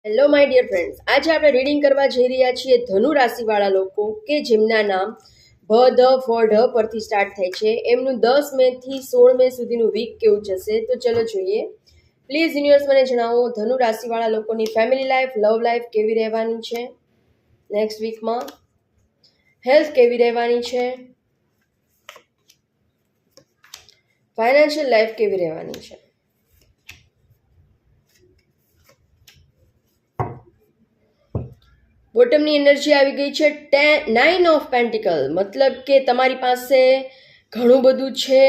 Hello my dear friends, આજે આપણે reading કરવા જઈ રહ્યા છીએ ધનુ રાશિવાળા લોકો કે જેમના નામ ભ ધ ફ ઢ પરથી સ્ટાર્ટ થાય છે. એમનું 10 મે થી 16 મે સુધીનું વીક કેવું જશે તો ચલો જોઈએ. પ્લીઝ યુનિવર્સ મને જણાવો ધનુ રાશિવાળા લોકોની ફેમિલી લાઈફ, લવ લાઈફ કેવી રહેવાની છે, નેક્સ્ટ વીકમાં હેલ્થ કેવી રહેવાની છે, ફાઇનાન્શિયલ લાઈફ કેવી રહેવાની છે. બોટમની એનર્જી આવી ગઈ છે 9 ઓફ પેન્ટિકલ, મતલબ કે તમારી પાસે ઘણું બધું છે,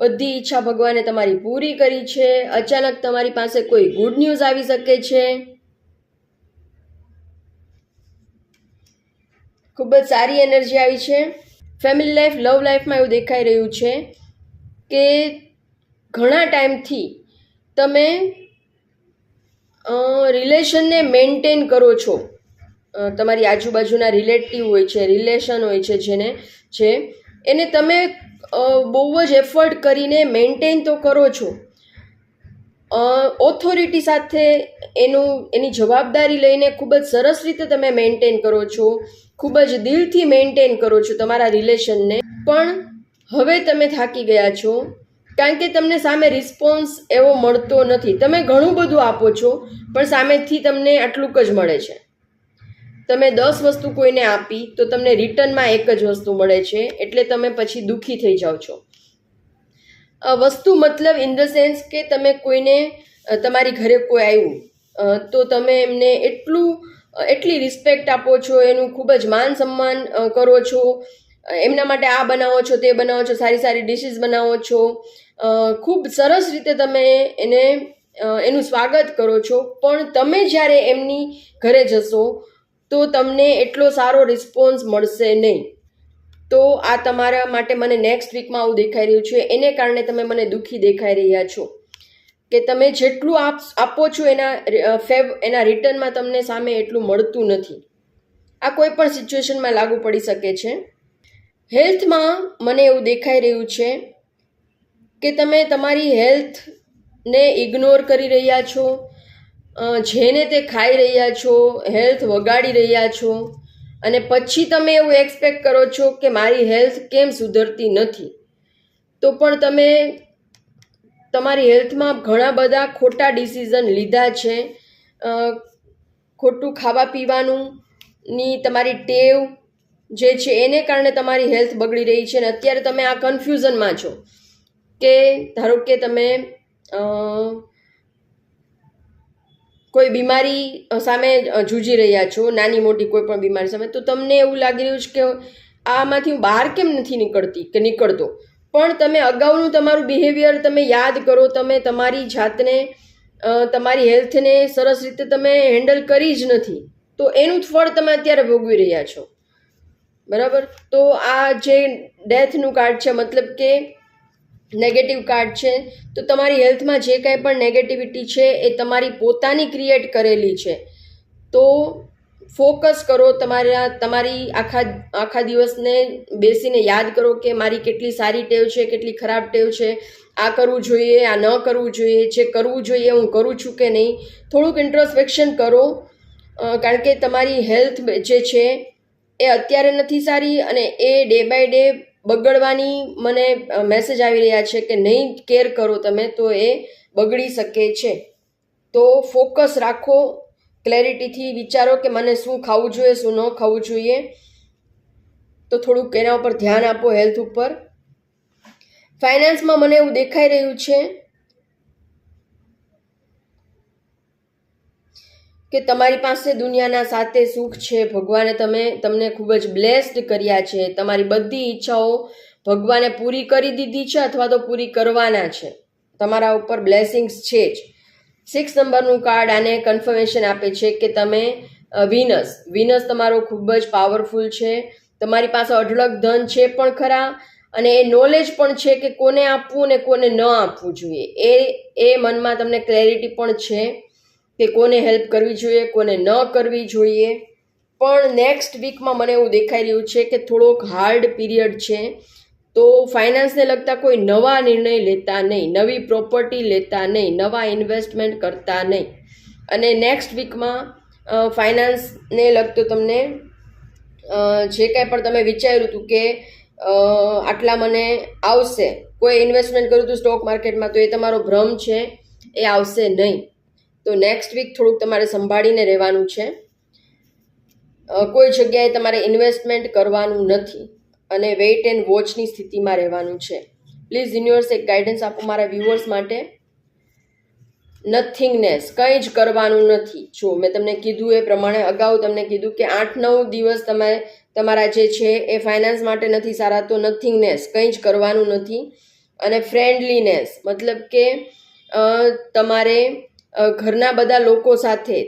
બધી ઈચ્છા ભગવાને તમારી પૂરી કરી છે. અચાનક તમારી પાસે કોઈ ગુડ ન્યૂઝ આવી શકે છે. ખૂબ જ સારી એનર્જી આવી છે. ફેમિલી લાઈફ, લવ લાઈફમાં એવું દેખાઈ રહ્યું છે કે ઘણા ટાઈમથી તમે રિલેશનને મેન્ટેન કરો છો. તમારી આજુબાજુના રિલેટિવ હોય છે, રિલેશન હોય છે, એને તમે બહુ જ એફર્ટ કરીને મેન્ટેન તો કરો છો. ઓથોરિટી સાથે એની જવાબદારી લઈને ખૂબ જ સરસ રીતે તમે મેન્ટેન કરો છો, ખૂબ જ દિલથી મેન્ટેન કરો છો તમારા રિલેશનને. પણ હવે તમે થાકી ગયા છો કારણ કે તમને સામે રિસ્પોન્સ એવો મળતો નથી. તમે ઘણું બધું આપો છો પણ સામેથી તમને આટલુંક જ મળે છે. તમે 10 વસ્તુ કોઈને આપી તો તમને રિટર્નમાં એક જ વસ્તુ મળે છે, એટલે તમે પછી દુઃખી થઈ જાઓ છો. વસ્તુ મતલબ ઇન ધ સેન્સ કે તમે કોઈને, તમારી ઘરે કોઈ આવ્યું તો તમે એમને એટલી રિસ્પેક્ટ આપો છો, એનું ખૂબ જ માન સન્માન કરો છો, એમના માટે આ બનાવો છો, તે બનાવો છો, સારી સારી ડિશિસ બનાવો છો, ખૂબ સરસ રીતે તમે એનું સ્વાગત કરો છો. પણ તમે જ્યારે એમની ઘરે જશો તો તમને એટલો સારો રિસ્પોન્સ મળશે નહીં. તો આ તમારા માટે મને નેક્સ્ટ વીકમાં આવું દેખાઈ રહ્યું છે. એને કારણે તમે મને દુઃખી દેખાઈ રહ્યા છો કે તમે જેટલું આપો છો એના રિટર્નમાં તમને સામે એટલું મળતું નથી. આ કોઈ પણ સિચ્યુએશનમાં લાગુ પડી શકે છે. હેલ્થમાં મને એવું દેખાઈ રહ્યું છે કે તમે તમારી હેલ્થને ઇગ્નોર કરી રહ્યા છો, જેને તે ખાઈ રહ્યા છો, હેલ્થ વગાડી રહ્યા છો, અને પછી તમે એવું એક્સપેક્ટ કરો છો કે મારી હેલ્થ કેમ સુધરતી નથી. તો પણ તમે તમારી હેલ્થમાં ઘણા બધા ખોટા ડિસિઝન લીધા છે. ખોટું ખાવા પીવાનું ની તમારી ટેવ જે છે એને કારણે તમારી હેલ્થ બગડી રહી છે. અને અત્યારે તમે આ કન્ફ્યુઝનમાં છો કે ધારો કે તમે કોઈ બીમારી સામે જૂજી રહ્યા છો, નાની મોટી કોઈ પણ બીમારી સામે, તો તમને એવું લાગી રહ્યું છે કે આમાંથી હું બહાર કેમ નથી નીકળતો. પણ તમે અગાઉનું તમારું બિહેવિયર તમે યાદ કરો, તમે તમારી જાતને, તમારી હેલ્થને સરસ રીતે તમે હેન્ડલ કરી જ નથી, તો એનું ફળ તમે અત્યારે ભોગવી રહ્યા છો. બરાબર? તો આ જે ડેથનું કાર્ડ છે, મતલબ કે નેગેટિવ કાર્ડ છે. તો તમારી હેલ્થમાં જે કાંઈ પણ નેગેટિવિટી છે એ તમારી પોતાની ક્રિએટ કરેલી છે. તો ફોકસ કરો, તમારી આખા દિવસને બેસીને યાદ કરો કે મારી કેટલી સારી ટેવ છે, કેટલી ખરાબ ટેવ છે, આ કરવું જોઈએ, આ ન કરવું જોઈએ, જે કરવું જોઈએ હું કરું છું કે નહીં. થોડુંક ઇન્ટ્રોસ્પેક્શન કરો, કારણ કે તમારી હેલ્થ જે છે એ અત્યારે નથી સારી અને એ ડે બાય ડે બગડવાની મને મેસેજ આવી રહ્યા છે કે નહીં કેર કરો તમે તો એ બગડી શકે છે. તો ફોકસ રાખો, ક્લેરિટીથી વિચારો કે મને શું ખાવું જોઈએ, શું ન ખાવું જોઈએ. તો થોડુંક એના ઉપર ધ્યાન આપો, હેલ્થ ઉપર. ફાઇનાન્સમાં મને એવું દેખાઈ રહ્યું છે કે તમારી પાસે દુનિયાના સાતે સુખ છે. ભગવાને તમને ખૂબ જ બ્લેસ્ડ કર્યા છે. તમારી બધી ઈચ્છાઓ ભગવાને પૂરી કરી દીધી છે અથવા તો પૂરી કરવાના છે. તમારા ઉપર બ્લેસિંગ્સ છે જ. 6 નંબરનું કાર્ડ આને કન્ફર્મેશન આપે છે કે તમે વિનસ તમારો ખૂબ જ પાવરફુલ છે. તમારી પાસે અઢળક ધન છે પણ ખરા, અને એ નોલેજ પણ છે કે કોને આપવું ને કોને ન આપવું જોઈએ. એ મનમાં તમને ક્લેરિટી પણ છે કે કોને હેલ્પ કરવી જોઈએ, કોને ન કરવી જોઈએ. પણ નેક્સ્ટ વીકમાં મને એવું દેખાઈ રહ્યું છે કે થોડોક હાર્ડ પીરિયડ છે. તો ફાઇનાન્સને લગતા કોઈ નવા નિર્ણય લેતા નહીં, નવી પ્રોપર્ટી લેતા નહીં, નવા ઇન્વેસ્ટમેન્ટ કરતા નહીં. અને નેક્સ્ટ વીકમાં ફાઇનાન્સને લગતો તમને જે કાંઈ પણ તમે વિચાર્યું હતું કે આટલા મને આવશે, કોઈ ઇન્વેસ્ટમેન્ટ કર્યું હતું સ્ટોક માર્કેટમાં, તો એ તમારો ભ્રમ છે, એ આવશે નહીં. તો નેક્સ્ટ વીક થોડુંક તમારે સંભાળીને રહેવાનું છે. કોઈ જગ્યાએ તમારે ઇન્વેસ્ટમેન્ટ કરવાનું નથી અને વેઇટ એન્ડ વોચની સ્થિતિમાં રહેવાનું છે. પ્લીઝ યુનિવર્સ એક ગાઈડન્સ આપો મારા વ્યુઅર્સ માટે. નથિંગનેસ, કંઈ જ કરવાનું નથી. જો મેં તમને કીધું એ પ્રમાણે, અગાઉ તમને કીધું કે 8-9 દિવસ તમે તમારા જે છે એ ફાઇનાન્સ માટે નથી સારા, તો નથિંગનેસ, કંઈ જ કરવાનું નથી. અને ફ્રેન્ડલીનેસ, મતલબ કે તમારે ઘરના બધા લોકો સાથે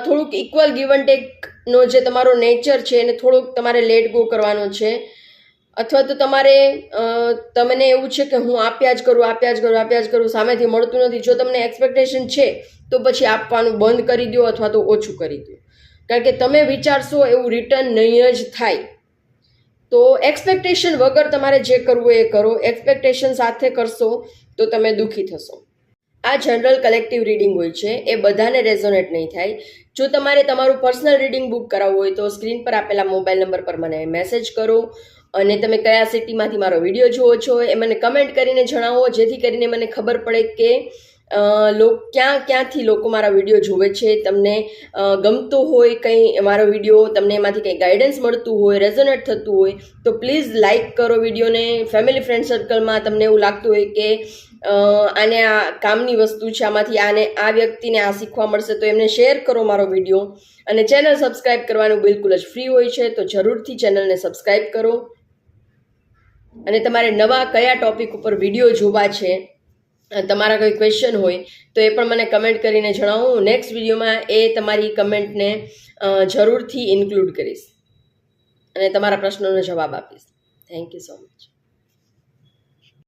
થોડુંક ઇક્વલ ગીવ એન્ડ ટેકનો જે તમારો નેચર છે એને થોડુંક તમારે લેટ ગો કરવાનો છે. અથવા તો તમારે તમને એવું છે કે હું આપ્યા જ કરું, સામેથી મળતું નથી. જો તમને એક્સપેક્ટેશન છે તો પછી આપવાનું બંધ કરી દો અથવા તો ઓછું કરી દો, કારણ કે તમે વિચારશો એવું રિટર્ન નહીં જ થાય. તો એક્સપેક્ટેશન વગર તમારે જે કરવું એ કરો, એક્સપેક્ટેશન સાથે કરશો તો તમે દુઃખી થશો. આ જનરલ કલેક્ટિવ રીડિંગ હોય છે, એ બધાને રેઝોનેટ નહીં થાય. જો તમારે તમારું પર્સનલ રીડિંગ બુક કરાવવું હોય તો સ્ક્રીન પર આપેલા મોબાઈલ નંબર પર મને મેસેજ કરો, અને તમે કયા સિટીમાંથી મારો વિડીયો જુઓ છો એ મને કમેન્ટ કરીને જણાવો, જેથી કરીને મને ખબર પડે કે ક્યાંથી લોકો મારા વિડીયો જુએ છે. તમને ગમતો હોય કંઈ મારો વિડીયો, તમને એમાંથી કંઈ ગાઈડન્સ મળતું હોય, રેઝોનેટ થતું હોય તો પ્લીઝ લાઇક કરો વિડીયોને. ફેમિલી ફ્રેન્ડ સર્કલમાં તમને એવું લાગતું હોય કે આને આ કામની વસ્તુ છે, આમાંથી આ વ્યક્તિને આ શીખવા મળશે, તો એમને શેર કરો મારો વિડીયો. અને ચેનલ સબસ્ક્રાઈબ કરવાનું બિલકુલ જ ફ્રી હોય છે, તો જરૂરથી ચેનલને સબસ્ક્રાઈબ કરો. અને તમારે નવા કયા ટોપિક ઉપર વિડીયો જોવા છે, તમારા કોઈ ક્વેશ્ચન હોય તો એ પણ મને કમેન્ટ કરીને જણાવો. હું નેક્સ્ટ વિડીયોમાં એ તમારી કમેન્ટને જરૂરથી ઇન્ક્લુડ કરીશ અને તમારા પ્રશ્નોનો જવાબ આપીશ. Thank you so much.